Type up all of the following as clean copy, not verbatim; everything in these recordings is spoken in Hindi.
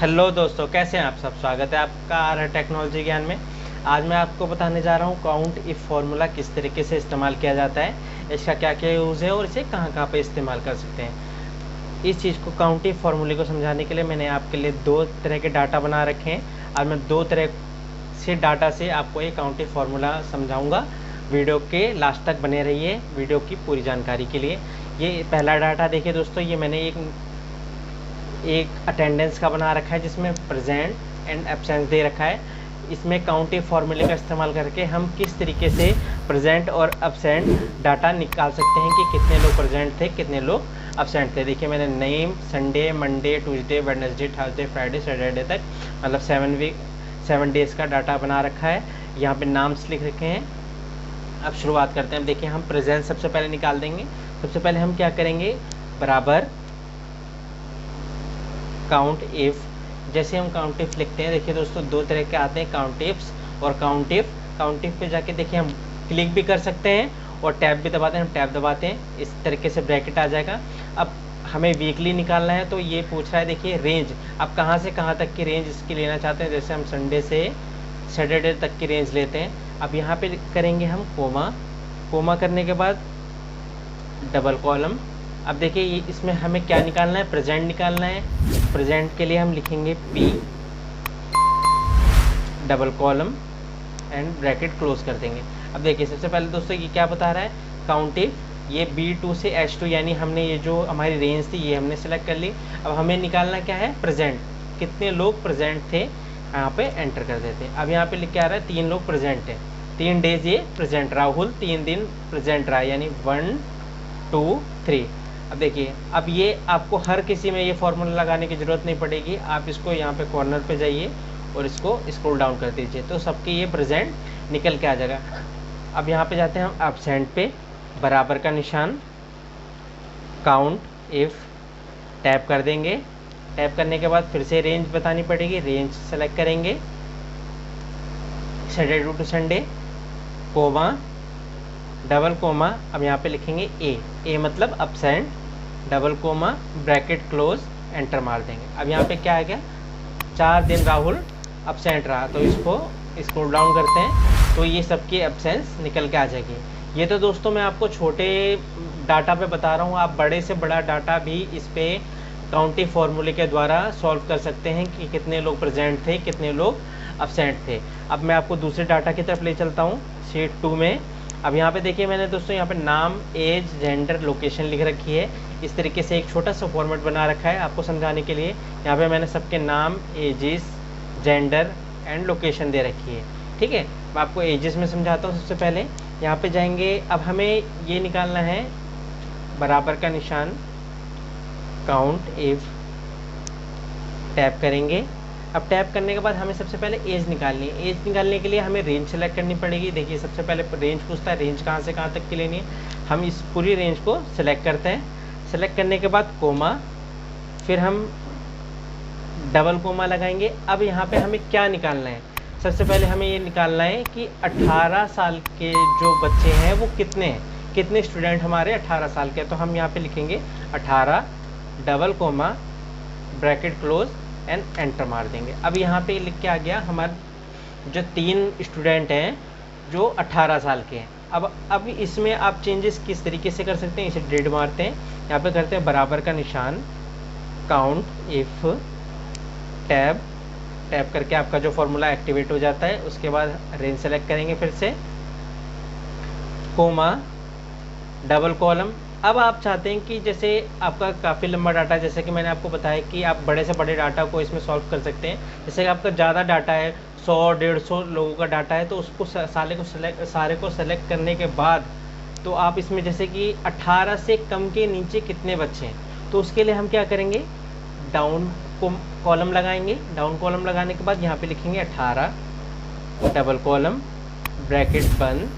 हेलो दोस्तों, कैसे हैं आप सब। स्वागत है आपका आर टेक्नोलॉजी ज्ञान में। आज मैं आपको बताने जा रहा हूँ काउंट इफ फार्मूला किस तरीके से इस्तेमाल किया जाता है, इसका क्या क्या यूज़ है और इसे कहाँ कहाँ पे इस्तेमाल कर सकते हैं। इस चीज़ को काउंट इफ फार्मूले को समझाने के लिए मैंने आपके लिए दो तरह के डाटा बना रखे हैं। आज मैं दो तरह से डाटा से आपको ये काउंट इफ फार्मूला समझाऊँगा। वीडियो के लास्ट तक बने रहिए वीडियो की पूरी जानकारी के लिए। ये पहला डाटा देखिए दोस्तों, ये मैंने एक अटेंडेंस का बना रखा है जिसमें प्रेजेंट एंड एब्सेंस दे रखा है। इसमें काउंट इफ फार्मूले का इस्तेमाल करके हम किस तरीके से प्रेजेंट और एब्सेंट डाटा निकाल सकते हैं कि कितने लोग प्रेजेंट थे, कितने लोग एब्सेंट थे। देखिए मैंने name, Sunday, Monday, Tuesday, Wednesday, Thursday, Friday, Saturday तक मतलब 7 डेज़ का डाटा बना रखा है। यहाँ पे नाम्स लिख रखे हैं। अब शुरुआत करते हैं। देखिए हम प्रेजेंट सबसे पहले निकाल देंगे। सबसे पहले हम क्या करेंगे, बराबर काउंट इफ। जैसे हम काउंट इफ लिखते हैं, देखिए दोस्तों दो तरह के आते हैं, काउंट इफ्स और काउंट इफ। काउंट इफ पे जाके देखिए हम क्लिक भी कर सकते हैं और टैब भी दबाते हैं। हम टैब दबाते हैं, इस तरीके से ब्रैकेट आ जाएगा। अब हमें वीकली निकालना है तो ये पूछ रहा है, देखिए रेंज, आप कहाँ से कहाँ तक की रेंज इसकी लेना चाहते हैं। जैसे हम संडे से सैटरडे तक की रेंज लेते हैं। अब यहाँ पे करेंगे हम कोमा करने के बाद डबल कॉलम। अब देखिए ये इसमें हमें क्या निकालना है, प्रेजेंट निकालना है। प्रेजेंट के लिए हम लिखेंगे P double column and bracket close कर देंगे। अब देखिए सबसे पहले दोस्तों ये क्या बता रहा है, काउंट इफ, ये B2 से H2 यानी हमने ये जो हमारी रेंज थी ये हमने सेलेक्ट कर ली। अब हमें निकालना क्या है, प्रेजेंट, कितने लोग प्रेजेंट थे, यहाँ पे एंटर कर देते हैं। अब यहाँ पे लिख के आ रहा है 3 लोग प्रेजेंट है, 3 डेज ये प्रेजेंट, राहुल 3 दिन प्रेजेंट रहा, यानी 1 2 3। अब देखिए अब ये आपको हर किसी में ये फार्मूला लगाने की ज़रूरत नहीं पड़ेगी। आप इसको यहाँ पे कॉर्नर पे जाइए और इसको स्क्रॉल डाउन कर दीजिए तो सबके ये प्रेजेंट निकल के आ जाएगा। अब यहाँ पे जाते हैं हम एब्सेंट पे, बराबर का निशान, काउंट इफ, टैप कर देंगे। टैप करने के बाद फिर से रेंज बतानी पड़ेगी, रेंज सेलेक्ट करेंगे, Saturday to Sunday, comma double comma. अब यहाँ पे लिखेंगे ए मतलब absent, double comma bracket close, enter मार देंगे। अब यहाँ पे क्या आ गया, 4 दिन राहुल एब्सेंट रहा, तो इसको स्क्रॉल डाउन करते हैं तो ये सबकी एब्सेंस निकल के आ जाएगी। ये तो दोस्तों मैं आपको छोटे डाटा पे बता रहा हूँ, आप बड़े से बड़ा डाटा भी इस पे काउंट इफ फार्मूले के द्वारा सॉल्व कर सकते हैं कि कितने लोग प्रेजेंट थे, कितने लोग एब्सेंट थे। अब मैं आपको दूसरे डाटा की तरफ ले चलता हूँ, शीट 2 में। अब यहाँ पे देखिए मैंने दोस्तों यहाँ पे नाम, एज, जेंडर, लोकेशन लिख रखी है। इस तरीके से एक छोटा सा फॉर्मेट बना रखा है आपको समझाने के लिए। यहाँ पे मैंने सबके नाम, एजेस, जेंडर एंड लोकेशन दे रखी है। ठीक है, मैं आपको एजेस में समझाता हूँ। सबसे पहले यहाँ पे जाएंगे, अब हमें ये निकालना है बराबर का निशान, काउंट इफ, टैप करेंगे। अब टैप करने के बाद हमें सबसे पहले एज निकालनी है। एज निकालने के लिए हमें रेंज सेलेक्ट करनी पड़ेगी। देखिए सबसे पहले रेंज पूछता है, रेंज कहाँ से कहाँ तक की लेनी है। हम इस पूरी रेंज को सेलेक्ट करते हैं। सेलेक्ट करने के बाद कोमा, फिर हम डबल कोमा लगाएंगे। अब यहाँ पे हमें क्या निकालना है, सबसे पहले हमें ये निकालना है कि 18 साल के जो बच्चे हैं वो कितने हैं, कितने स्टूडेंट हमारे 18 साल के। तो हम यहाँ पे लिखेंगे 18 double comma bracket close and enter मार देंगे। अब यहाँ पे लिख के आ गया हमारे जो 3 स्टूडेंट हैं जो 18 साल के हैं। अब इसमें आप चेंजेस किस तरीके से कर सकते हैं, इसे डेट मारते हैं, यहाँ पे करते हैं बराबर का निशान, काउंट इफ, टैब करके आपका जो फॉर्मूला एक्टिवेट हो जाता है। उसके बाद रेंज सेलेक्ट करेंगे, फिर से कोमा डबल कॉलम। अब आप चाहते हैं कि जैसे आपका काफ़ी लंबा डाटा, जैसे कि मैंने आपको बताया कि आप बड़े से बड़े डाटा को इसमें सॉल्व कर सकते हैं। जैसे कि आपका ज़्यादा डाटा है, 100-150 लोगों का डाटा है, तो उसको सारे को सेलेक्ट करने के बाद तो आप इसमें जैसे कि 18 से कम के नीचे कितने बच्चे हैं, तो उसके लिए हम क्या करेंगे, डाउन कॉलम लगाएंगे। डाउन कॉलम लगाने के बाद यहाँ पे लिखेंगे 18 डबल कॉलम ब्रैकेट बंद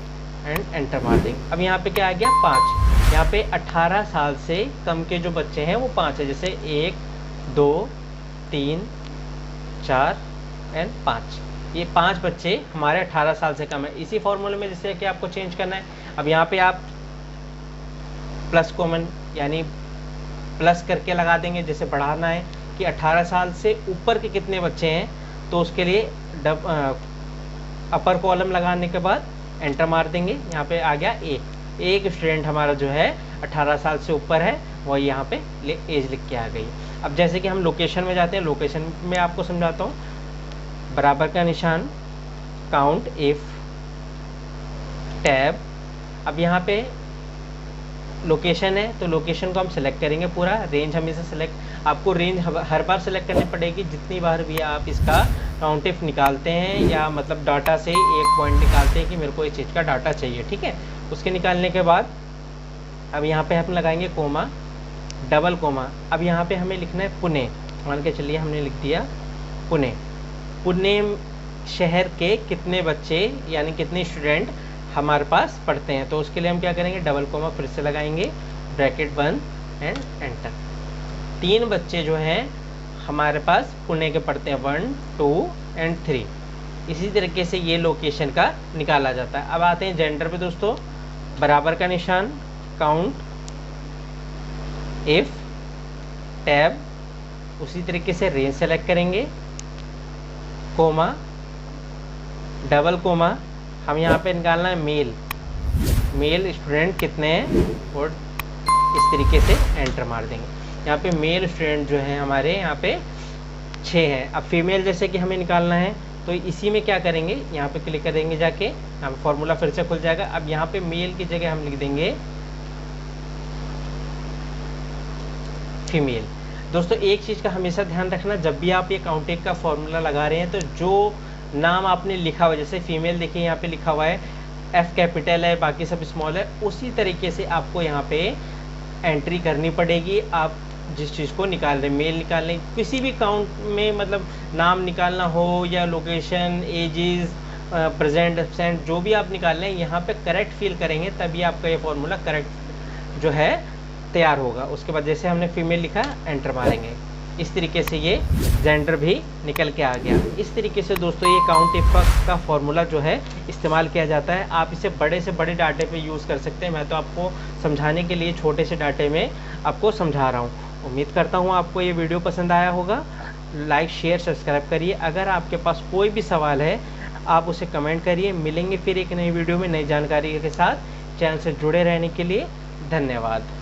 एंड एंटर मार देंगे। अब यहाँ पे क्या आ गया, 5। यहाँ पे 18 साल से कम के जो बच्चे हैं वो 5 है, जैसे 1 2 3 4 एंड 5। ये 5 बच्चे हमारे 18 साल से कम है। इसी फॉर्मूले में जैसे कि आपको चेंज करना है, अब यहाँ पे आप प्लस कॉमन यानी प्लस करके लगा देंगे, जैसे बढ़ाना है कि 18 साल से ऊपर के कितने बच्चे हैं, तो उसके लिए अपर कॉलम लगाने के बाद एंटर मार देंगे। यहाँ पे आ गया एक स्टूडेंट हमारा जो है 18 साल से ऊपर है, वही यहाँ पे एज लिख के आ गई। अब जैसे कि हम लोकेशन में जाते हैं, लोकेशन में आपको समझाता हूँ। बराबर का निशान, काउंट इफ, टैब। अब यहाँ पे लोकेशन है तो लोकेशन को हम सेलेक्ट करेंगे पूरा। रेंज हमेशा सेलेक्ट, आपको रेंज हर बार सेलेक्ट करनी पड़ेगी जितनी बार भी आप इसका काउंट इफ निकालते हैं, या मतलब डाटा से एक पॉइंट निकालते हैं कि मेरे को इस चीज़ का डाटा चाहिए, ठीक है। उसके निकालने के बाद अब यहाँ पे हम लगाएंगे कोमा, डबल कोमा। अब यहाँ पे हमें लिखना है पुणे, मान के चलिए हमने लिख दिया पुणे। पुणे शहर के कितने बच्चे यानी कितने स्टूडेंट हमारे पास पढ़ते हैं, तो उसके लिए हम क्या करेंगे, डबल कोमा फिर से लगाएंगे, ब्रैकेट बंद एंड एंटर। 3 बच्चे जो हैं हमारे पास पुणे के पढ़ते हैं, 1 2 एंड 3। इसी तरीके से ये लोकेशन का निकाला जाता है। अब आते हैं जेंडर पे दोस्तों। बराबर का निशान, काउंट इफ, टैब। उसी तरीके से रेंज सेलेक्ट करेंगे, कोमा, डबल कोमा। हम यहाँ पे निकालना है मेल स्टूडेंट कितने हैं, और इस तरीके से एंटर मार देंगे। यहाँ पे मेल स्टूडेंट जो है हमारे यहाँ पे 6 हैं। अब फीमेल जैसे कि हमें निकालना है तो इसी में क्या करेंगे, यहाँ पे क्लिक करेंगे जाके, यहाँ पे फॉर्मूला फिर से खुल जाएगा। अब यहाँ पे मेल की जगह हम लिख देंगे फीमेल। दोस्तों एक चीज़ का हमेशा ध्यान रखना, जब भी आप ये काउंटिंग का फॉर्मूला लगा रहे हैं तो जो नाम आपने लिखा हुआ है, जैसे फीमेल देखिए यहाँ पे लिखा हुआ है F कैपिटल है, बाकी सब स्मॉल है, उसी तरीके से आपको यहाँ पे एंट्री करनी पड़ेगी। आप जिस चीज़ को निकाल रहे हैं, मेल निकालने, किसी भी काउंट में मतलब नाम निकालना हो या लोकेशन, एजेस, प्रेजेंट, एब्सेंट, जो भी आप निकाल रहे हैं यहाँ पे करेक्ट फिल करेंगे, तभी आपका ये फॉर्मूला करेक्ट जो है तैयार होगा। उसके बाद जैसे हमने फीमेल लिखा, एंटर मारेंगे। इस तरीके से ये जेंडर भी निकल के आ गया। इस तरीके से दोस्तों ये काउंट इफ का फॉर्मूला जो है इस्तेमाल किया जाता है। आप इसे बड़े से बड़े डाटे पे यूज़ कर सकते हैं, मैं तो आपको समझाने के लिए छोटे से डाटे में आपको समझा रहा हूँ। उम्मीद करता हूँ आपको ये वीडियो पसंद आया होगा। लाइक, शेयर, सब्सक्राइब करिए। अगर आपके पास कोई भी सवाल है आप उसे कमेंट करिए। मिलेंगे फिर एक नई वीडियो में नई जानकारी के साथ। चैनल से जुड़े रहने के लिए धन्यवाद।